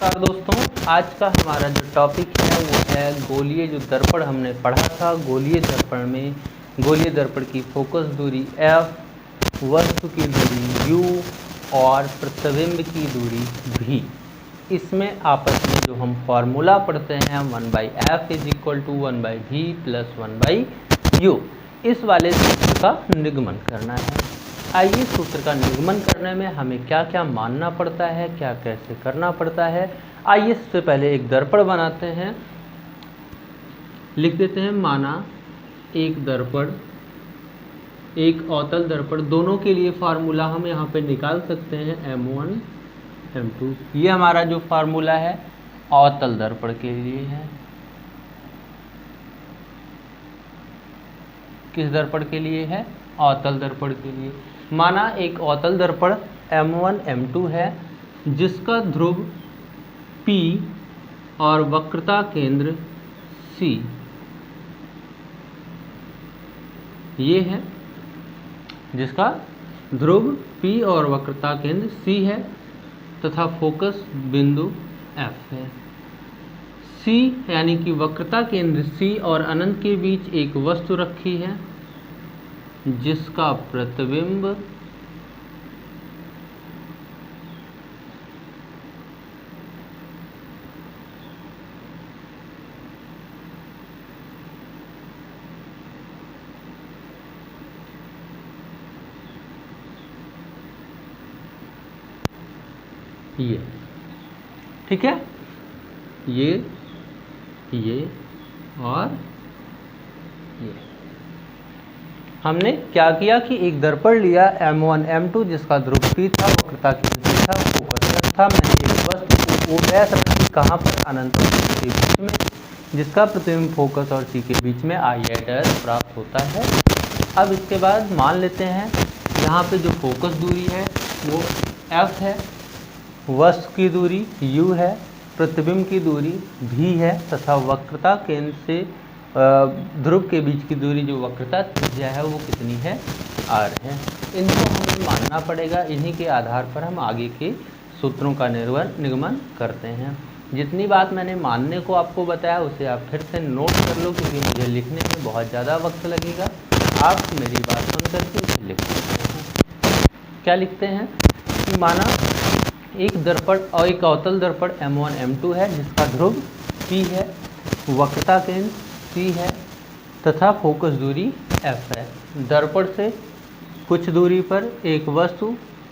नमस्कार दोस्तों, आज का हमारा जो टॉपिक है वो है गोलीय जो दर्पण हमने पढ़ा था। गोलीय दर्पण में गोलीय दर्पण की फोकस दूरी f, वस्तु की दूरी u और प्रतिबिंब की दूरी v। इसमें आपस में जो हम फॉर्मूला पढ़ते हैं 1/f = 1/v + 1/u, इस वाले सूत्र का निगमन करना है। आइए सूत्र का निगमन करने में हमें क्या क्या मानना पड़ता है, क्या कैसे करना पड़ता है। आइए सबसे पहले एक दर्पण बनाते हैं। लिख देते हैं माना एक दर्पण, एक अवतल दर्पण, दोनों के लिए फार्मूला हम यहाँ पे निकाल सकते हैं M1 M2। ये हमारा जो फार्मूला है अवतल दर्पण के लिए है। किस दर्पण के लिए है? अवतल दर्पण के लिए। माना एक अवतल दर्पण M1 M2 है जिसका ध्रुव P और वक्रता केंद्र C ये है, जिसका ध्रुव P और वक्रता केंद्र C है तथा फोकस बिंदु F है। C यानी कि वक्रता केंद्र C और अनंत के बीच एक वस्तु रखी है जिसका प्रतिबिंब ये, ठीक है, ये और ये। हमने क्या किया कि एक दर्पण लिया M1 M2 जिसका ध्रुव P था, वक्रता केंद्र था, फोकस F था। मैंने एक वस्तु O डैश रखी कहाँ पर? अनंत के बीच में, जिसका प्रतिबिंब फोकस और C के बीच में I डैश प्राप्त होता है। अब इसके बाद मान लेते हैं यहाँ पे जो फोकस दूरी है वो F है, वस्तु की दूरी U है, प्रतिबिंब की दूरी V है तथा वक्रता केंद्र से ध्रुव के बीच की दूरी जो वक्रता त्रिज्या है वो कितनी है? R है। इनको हमें मानना पड़ेगा। इन्हीं के आधार पर हम आगे के सूत्रों का निगमन करते हैं। जितनी बात मैंने मानने को आपको बताया उसे आप फिर से नोट कर लो, क्योंकि मुझे लिखने में बहुत ज़्यादा वक्त लगेगा। आप मेरी बात सुन करके उसे लिख सकते हैं। क्या लिखते हैं कि माना एक दर्पण और एक अवतल दर्पण M1 M2 है जिसका ध्रुव P है, वक्रता केंद्र C है तथा फोकस दूरी F है। दर्पण से कुछ दूरी पर एक वस्तु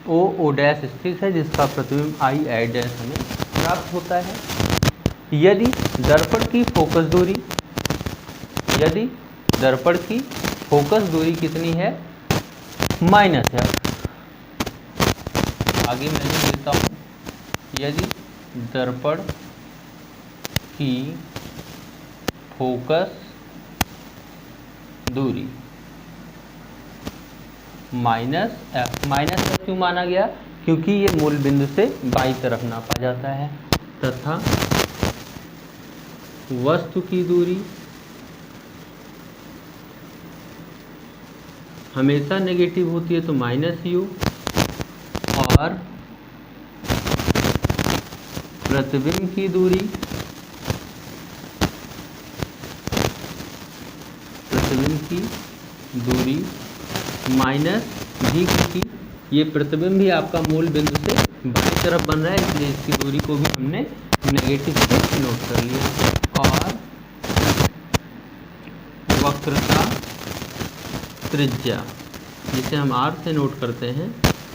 O डैश स्थित है जिसका प्रतिबिंब I डैश हमें प्राप्त होता है। यदि दर्पण की फोकस दूरी कितनी है? -F। आगे मैं लिख देता हूँ, यदि दर्पण की फोकस दूरी -F क्यों माना गया? क्योंकि ये मूल बिंदु से बाईं तरफ नापा जाता है तथा वस्तु की दूरी हमेशा नेगेटिव होती है तो -U और प्रतिबिंब की दूरी -V, क्योंकि ये प्रतिबिंब भी आपका मूल बिंदु से बाईं तरफ बन रहा है, इसलिए इसकी दूरी को भी हमने नेगेटिव से नोट कर लिया। और वक्रता त्रिज्या जिसे हम R से नोट करते हैं,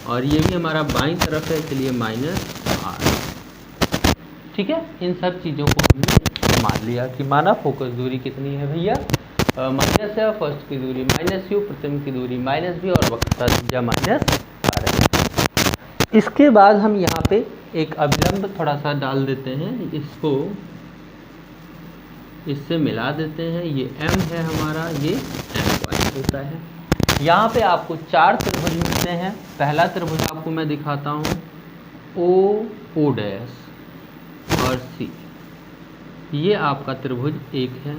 और ये भी हमारा बाईं तरफ है इसलिए -R। ठीक है, इन सब चीज़ों को हमने मान लिया कि माना फोकस दूरी कितनी है भैया? -F, वस्तु की दूरी -U, प्रतिबिंब की दूरी -V और वक्रता त्रिज्या -R है। इसके बाद हम यहाँ पे एक अभिलंब थोड़ा सा डाल देते हैं, इसको इससे मिला देते हैं। ये M है हमारा, ये M होता है। यहाँ पे आपको 4 त्रिभुज मिलते हैं। पहला त्रिभुज आपको मैं दिखाता हूँ, O डैश और C, ये आपका त्रिभुज 1 है।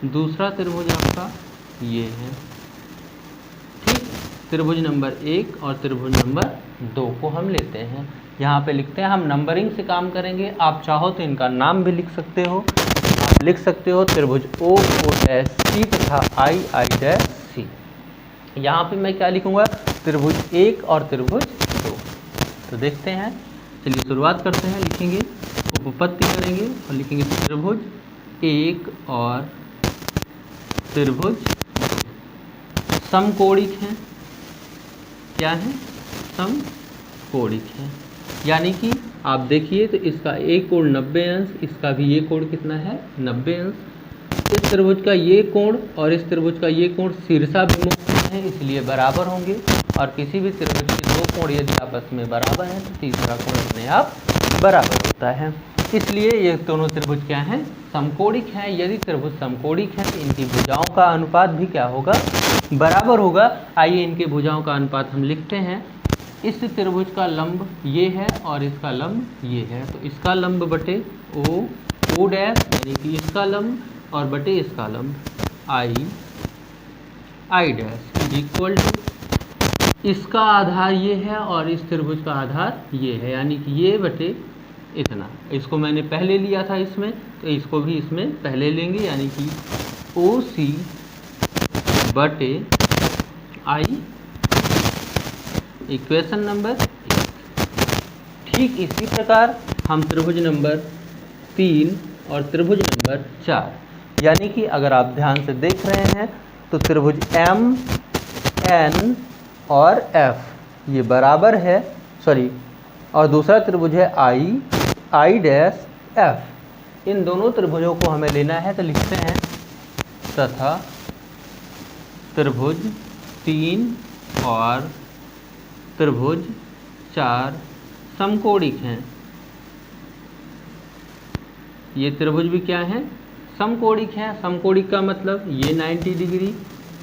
दूसरा त्रिभुज आपका ये है, ठीक। त्रिभुज नंबर 1 और त्रिभुज नंबर 2 को हम लेते हैं। यहाँ पे लिखते हैं, हम नंबरिंग से काम करेंगे। आप चाहो तो इनका नाम भी लिख सकते हो। आप लिख सकते हो त्रिभुज ओ डैश सी तथा आई डैश सी। यहाँ पे मैं क्या लिखूँगा, त्रिभुज 1 और त्रिभुज 2। तो देखते हैं, चलिए शुरुआत करते हैं। लिखेंगे, उपपत्ति करेंगे और लिखेंगे त्रिभुज 1 और त्रिभुज 2 समकोणिक हैं। क्या है, समकोणिक हैं। यानी कि आप देखिए तो इसका एक कोण 90 अंश, इसका भी ये कोण कितना है, 90 अंश। इस त्रिभुज का ये कोण और इस त्रिभुज का ये कोण शीर्षाभिमुख है, इसलिए बराबर होंगे। और किसी भी त्रिभुज के दो कोण यदि आपस में बराबर हैं तो तीसरा कोण अपने आप बराबर होता है। इसलिए ये दोनों त्रिभुज क्या हैं, समकोणिक हैं। यदि त्रिभुज समकोणिक हैं तो इनकी भुजाओं का अनुपात भी क्या होगा, बराबर होगा। आइए इनके भुजाओं का अनुपात हम लिखते हैं। इस त्रिभुज का लंब ये है और इसका लंब ये है, तो इसका लंब बटे ओ डैश यानी कि इसका लंब और बटे इसका लंब आई डैश इक्वल टू, इसका आधार ये है और इस त्रिभुज का आधार ये है, यानी कि ये बटे इतना। इसको मैंने पहले लिया था इसमें, तो इसको भी इसमें पहले लेंगे, यानी कि ओ सी बटे आई, इक्वेशन नंबर 1। ठीक इसी प्रकार हम त्रिभुज नंबर 3 और त्रिभुज नंबर 4, यानी कि अगर आप ध्यान से देख रहे हैं तो त्रिभुज एम एन और एफ ये बराबर है, सॉरी, और दूसरा त्रिभुज है आई डैश एफ। इन दोनों त्रिभुजों को हमें लेना है, तो लिखते हैं तथा त्रिभुज 3 और त्रिभुज 4 समकोणिक हैं। ये त्रिभुज भी क्या है, समकोणिक हैं। समकोणिक का मतलब ये 90 डिग्री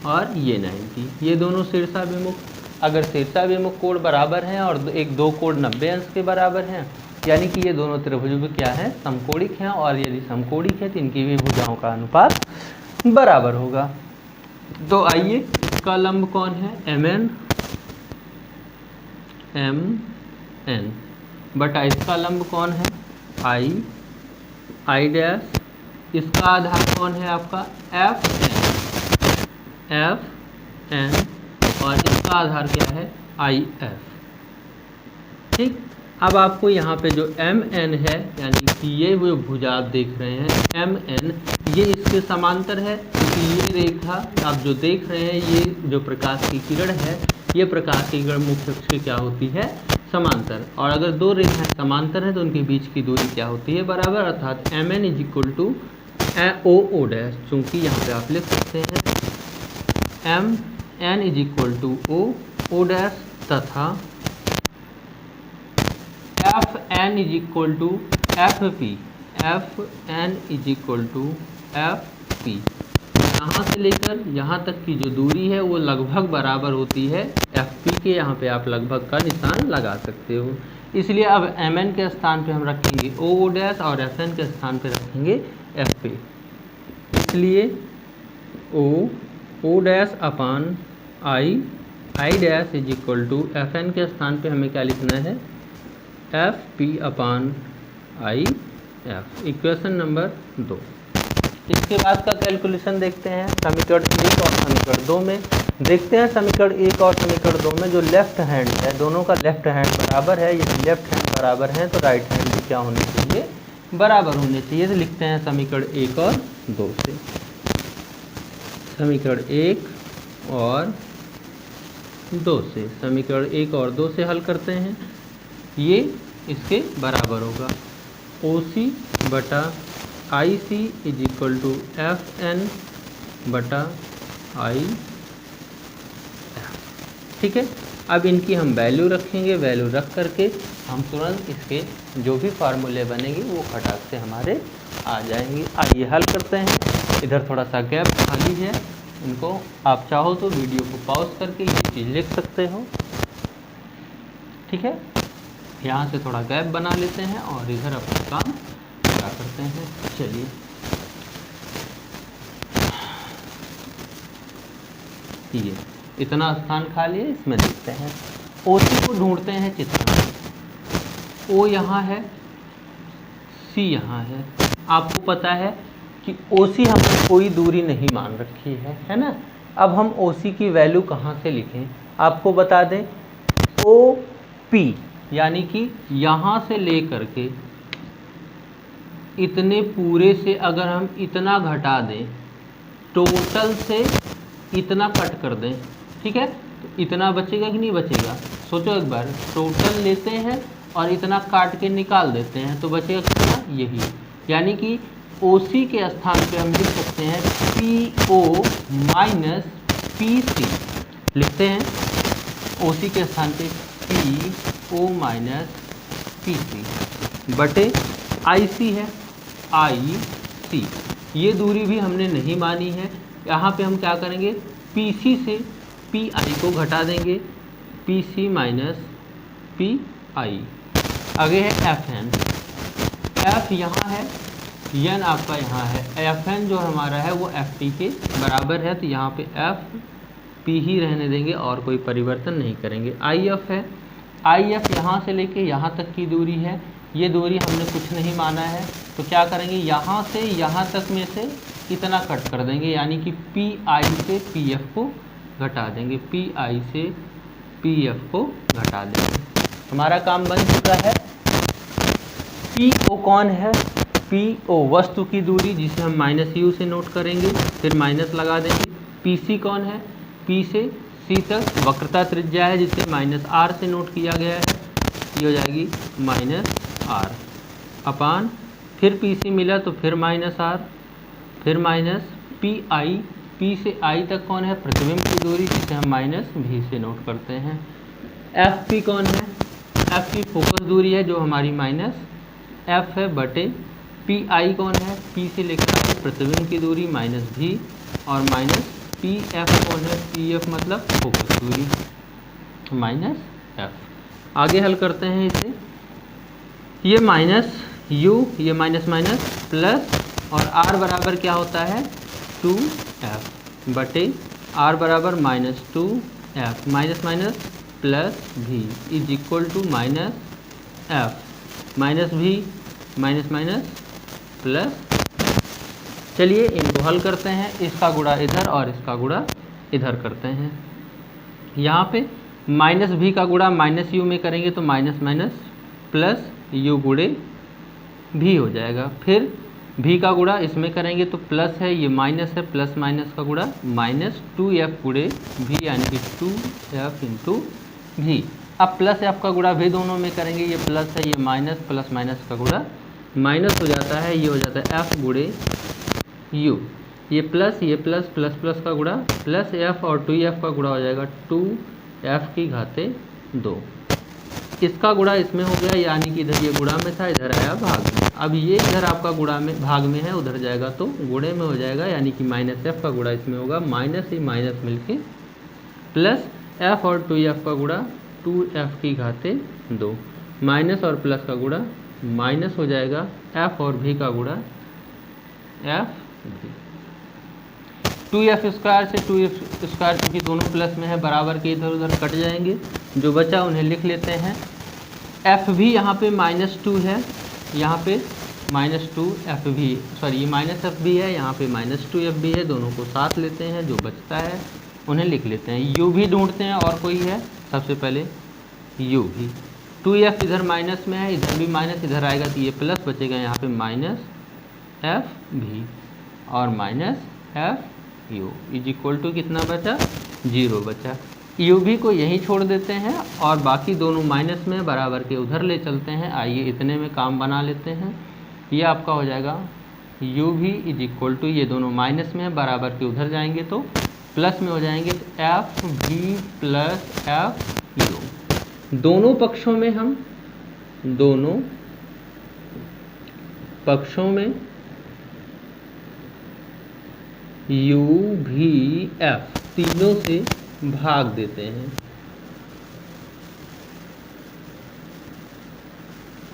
और ये 90, ये दोनों शीर्षाभिमुख। अगर शीर्षाभिमुख कोण बराबर हैं और एक दो कोण 90 अंश के बराबर हैं, यानी कि ये दोनों त्रिभुज भी क्या है, समकोणिक हैं। और यदि समकोणिक है तो इनकी भी भुजाओं का अनुपात बराबर होगा। तो आइए, इसका लंब कौन है, एम एन बटा इसका लंब कौन है, आई डैश। इसका आधार कौन है आपका, एफ एन और इसका आधार क्या है, आई एफ। ठीक, अब आपको यहाँ पे जो एम एन है, यानी कि ये वो भुजा आप देख रहे हैं एम एन, ये इसके समांतर है, क्योंकि ये रेखा आप जो देख रहे हैं, ये जो प्रकाश की किरण है, ये प्रकाश की किरण मुख्य अक्ष की क्या होती है, समांतर। और अगर दो रेखाएं समांतर हैं तो उनके बीच की दूरी क्या होती है, बराबर। अर्थात M N is equal to O dash, चूँकि यहाँ पे आप लिख सकते हैं M N is equal to O dash तथा F N is equal to F N is equal to F P. यहाँ से लेकर यहाँ तक की जो दूरी है वो लगभग बराबर होती है एफ पी के। यहाँ पे आप लगभग का निशान लगा सकते हो। इसलिए अब एम एन के स्थान पे हम रखेंगे ओ डैश और एफ एन के स्थान पे रखेंगे एफ पी। इसलिए O dash upon I dash is equal to F N के स्थान पे हमें क्या लिखना है, F P upon I F, equation number 2। इसके बाद का कैलकुलेशन देखते हैं समीकरण 1 और समीकरण 2 में। देखते हैं समीकरण 1 और समीकरण 2 में जो लेफ्ट हैंड है, दोनों का लेफ्ट हैंड बराबर है। यदि लेफ्ट हैंड बराबर है तो राइट हैंड भी क्या होने चाहिए, बराबर होने चाहिए। तो लिखते हैं समीकरण 1 और 2 से, समीकरण 1 और 2 से, समीकरण 1 और 2 से हल करते हैं। ये इसके बराबर होगा ओ सी बटा I C is equal to F N बटा आई एफ। ठीक है, अब इनकी हम वैल्यू रखेंगे। वैल्यू रख करके हम तुरंत इसके जो भी फार्मूले बनेंगे वो खटाक से हमारे आ जाएंगे। आइए हल करते हैं। इधर थोड़ा सा गैप खाली है, इनको आप चाहो तो वीडियो को पॉज करके ये चीज़ लिख सकते हो। ठीक है, यहाँ से थोड़ा गैप बना लेते हैं और इधर अपना काम पूरा करते हैं। चलिए, ये इतना स्थान खाली है, इसमें देखते हैं। ओसी को ढूंढते हैं चित्र में। ओ यहाँ है, सी यहाँ है। आपको पता है कि ओ सी हमने कोई दूरी नहीं मान रखी है ना। अब हम ओ सी की वैल्यू कहाँ से लिखें, आपको बता दें। ओ पी यानी कि यहाँ से लेकर के इतने पूरे से अगर हम इतना घटा दें, टोटल से इतना कट कर दें, ठीक है, तो इतना बचेगा कि नहीं बचेगा। सोचो एक बार, टोटल लेते हैं और इतना काट के निकाल देते हैं तो बचेगा कितना, यही। यानी कि OC के स्थान पे हम लिख सकते हैं PO माइनस PC, लिखते हैं OC के स्थान पे PO माइनस PC बटे IC है, IC। ये दूरी भी हमने नहीं मानी है। यहाँ पे हम क्या करेंगे, PC से PI को घटा देंगे, PC माइनस PI। आगे है FN, F यहाँ है, N आपका यहाँ है, FN जो हमारा है वो FT के बराबर है, तो यहाँ पे FP ही रहने देंगे और कोई परिवर्तन नहीं करेंगे। IF है, IF यहाँ से लेके यहाँ तक की दूरी है, ये दूरी हमने कुछ नहीं माना है, तो क्या करेंगे, यहाँ से यहाँ तक में से इतना कट कर देंगे, यानी कि PI से PF को घटा देंगे, PI से PF को घटा देंगे। हमारा काम बन चुका है। PO कौन है, PO वस्तु की दूरी जिसे हम माइनस U से नोट करेंगे, फिर माइनस लगा देंगे। PC कौन है, P से C तक वक्रता त्रिज्या है जिसे माइनस R से नोट किया गया है, ये हो जाएगी माइनस R अपान, फिर PC मिला तो फिर माइनस R, फिर माइनस PI, P से I तक कौन है, प्रतिबिंब की दूरी जिसे हम माइनस V से नोट करते हैं। FP कौन है, FP फोकस दूरी है जो हमारी माइनस F है बटे PI कौन है, P से लेकर आगे प्रतिबिंब की दूरी माइनस V और माइनस PF कौन है, PF मतलब फोकस दूरी माइनस F। आगे हल करते हैं इसे, ये माइनस U, ये माइनस माइनस प्लस, और R बराबर क्या होता है 2F बटे R बराबर minus 2F, minus minus plus V is equal to minus F minus V minus minus plus. चलिए इनको हल करते हैं, इसका गुणा इधर और इसका गुणा इधर करते हैं। यहाँ पे माइनस V का गुणा माइनस U में करेंगे तो माइनस माइनस प्लस U गुणे V हो जाएगा, फिर V का गुणा इसमें करेंगे तो प्लस है, ये माइनस है, प्लस माइनस का गुणा माइनस 2F गुणे V यानी कि 2F इंटू V। अब प्लस F का गुणा V दोनों में करेंगे, ये प्लस है, ये माइनस, प्लस माइनस का गुणा माइनस हो जाता है, ये हो जाता है F गुणे U, ये प्लस प्लस प्लस का गुणा प्लस F और 2F का गुणा हो जाएगा 2F की घाते 2। इसका गुणा इसमें हो गया, यानी कि इधर ये गुणा में था, इधर आया भाग में। अब ये इधर आपका गुणा में भाग में है, उधर जाएगा तो गुणे में हो जाएगा, यानी कि माइनस F का गुणा इसमें होगा, माइनस ही माइनस मिलके प्लस F और 2F का गुणा 2F की घाते 2, माइनस और प्लस का गुणा माइनस हो जाएगा, F और V का गुणा F V। 2F स्क्वायर से 2F स्क्वायर क्योंकि दोनों प्लस में है, बराबर के इधर उधर कट जाएंगे, जो बचा उन्हें लिख लेते हैं। F भी यहाँ पे माइनस 2 है, यहाँ पे माइनस 2F भी, सॉरी ये माइनस F भी है, यहाँ पे माइनस 2F भी है, दोनों को साथ लेते हैं, जो बचता है उन्हें लिख लेते हैं। U भी ढूंढते हैं, और कोई है, सबसे पहले U भी। 2F इधर माइनस में है, इधर भी माइनस, इधर आएगा तो ये प्लस बचेगा, यहाँ पे माइनस F भी और minus F U is equal to कितना बचा, 0 बचा। U भी को यहीं छोड़ देते हैं और बाकी दोनों माइनस में बराबर के उधर ले चलते हैं। आइए इतने में काम बना लेते हैं, ये आपका हो जाएगा U भी इज इक्वल टू, ये दोनों माइनस में है, बराबर के उधर जाएंगे तो प्लस में हो जाएंगे, तो F V plus F U। दोनों पक्षों में हम, दोनों पक्षों में U V F तीनों से भाग देते हैं,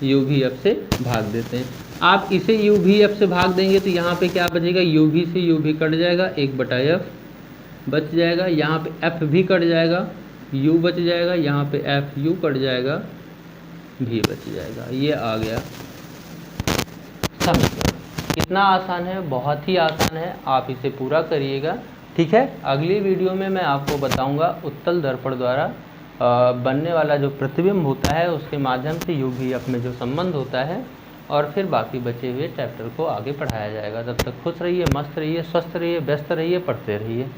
U V F से भाग देते हैं। आप इसे U V F से भाग देंगे तो यहाँ पे क्या बचेगा, U V से U V कट जाएगा, 1/F बच जाएगा, यहाँ पे F भी कट जाएगा, U बच जाएगा, यहाँ पे F U कट जाएगा, भी बच जाएगा। ये आ गया समीकरण। कितना आसान है, बहुत ही आसान है, आप इसे पूरा करिएगा। ठीक है, अगली वीडियो में मैं आपको बताऊंगा उत्तल दर्पण द्वारा बनने वाला जो प्रतिबिंब होता है उसके माध्यम से यू भी एफ में जो संबंध होता है, और फिर बाकी बचे हुए चैप्टर को आगे पढ़ाया जाएगा। तब तक खुश रहिए, मस्त रहिए, स्वस्थ रहिए, व्यस्त रहिए, पढ़ते रहिए।